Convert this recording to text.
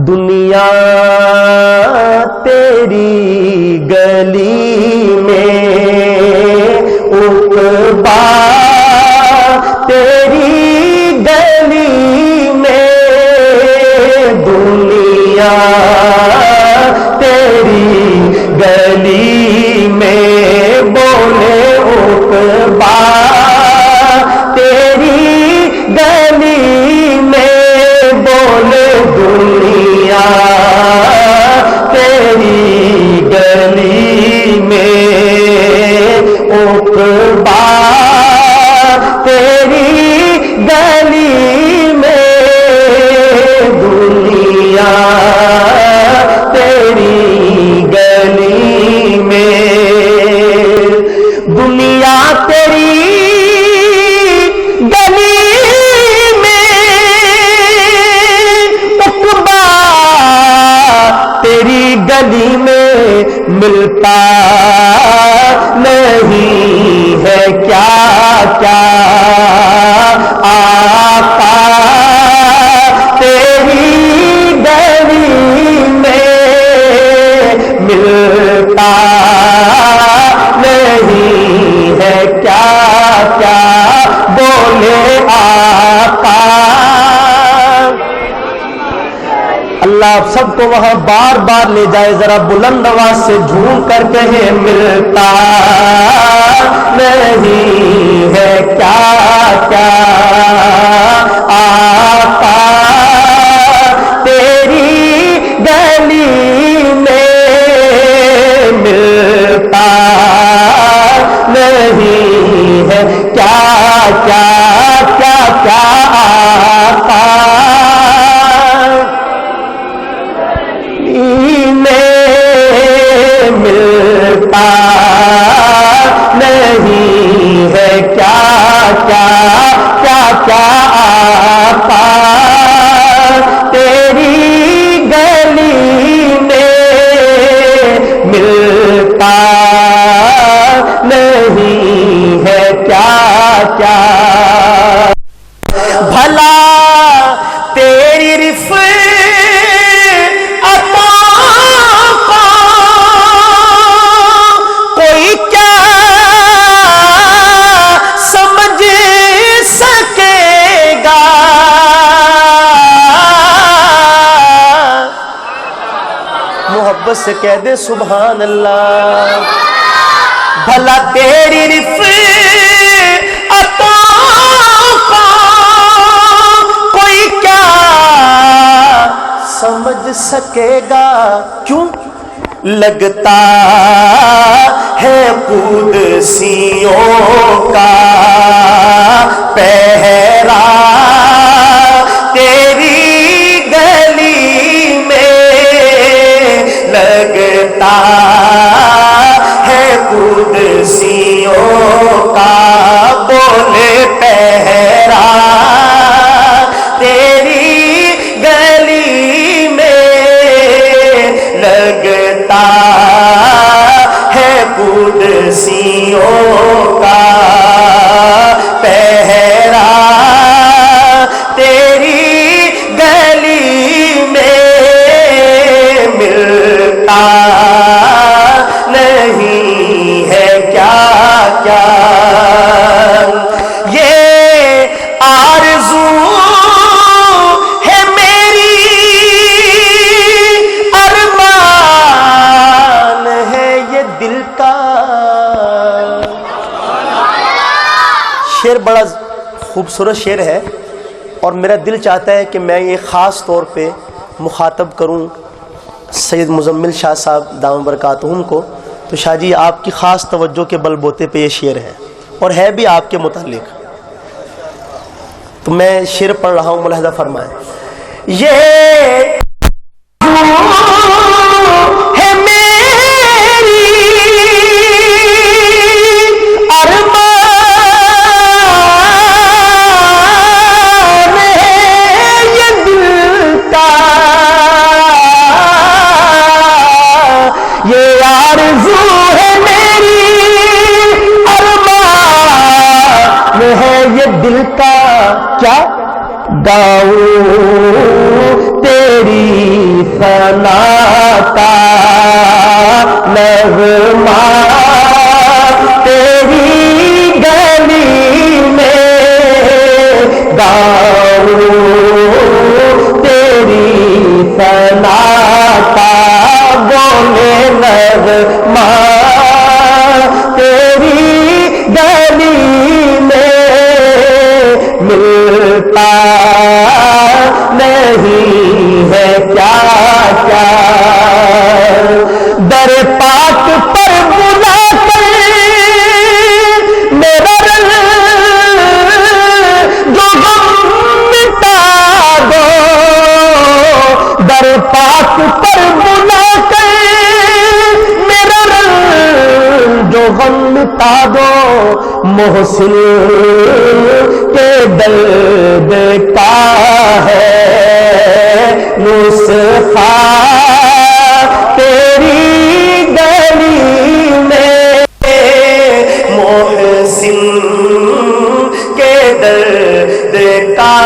دنیا تیری گلی میں عقبا تیری گلی میں دنیا تیری گلی میں بولے عقبا تیری گلی میں بولے دنیا تیری گلی میں عقبا تیری گلی میں دنیا تیری گلی میں دنیا تیری گلی میں عقبا تیری گلی میں ملتا نہیں ہے کیا کیا آقا تیری گلی میں ملتا نہیں ہے کیا کیا بولے آقا اللہ آپ سب کو وہاں بار بار لے جائے ذرا بلند آواز سے جھوم کر کہے ملتا نہیں ہے کیا کیا آقا تیری گلی میں ملتا نہیں ہے کیا کیا کیا کیا آقا ملتا نہیں ہے کیا کیا کیا کیا آقا تیری گلی میں ملتا نہیں ہے کیا کیا بھلا تیری رفعت محبت سے کہہ دے سبحان اللہ بھلا تیری رفعت کو کوئی کیا سمجھ سکے گا کیوں لگتا ہے قدسیوں کا پہرا تیری گلی میں لگتا ہے قدسیوں کا بولے پہرا تیری گلی میں لگتا ہے قدسیوں کا پہرا تیری گلی میں ملتا نہیں ہے کیا کیا یہ آرزو ہے میری ارمان ہے یہ دل کا شعر بڑا خوبصورت شعر ہے اور میرا دل چاہتا ہے کہ میں یہ خاص طور پہ مخاطب کروں سید مزمل شاہ صاحب دامت برکاتہم کو. تو شاہ جی آپ کی خاص توجہ کے بل بوتے پہ یہ شعر ہے اور ہے بھی آپ کے متعلق. تو میں شعر پڑھ رہا ہوں, ملاحظہ فرمائیں. یہ ہے میری ارمان ہے یہ دل کا یہ آرزو ہے میری ارمان ہے یہ دل کا کیا گاؤں ثنا کا نغمہ تیری گلی میں گاؤں، تیری ثنا کا بولے نغمہ تیری گلی میں ملتا نہیں ہے کیا کیا، در پاک پر بلا کر میرا رنگ جو غم مٹا دو، در پاک پر بلا کر میرا رنگ جو غم مٹا دو، محسن کے درد کا ہے نسخہ تیری گلی میں، محسن کے درد کا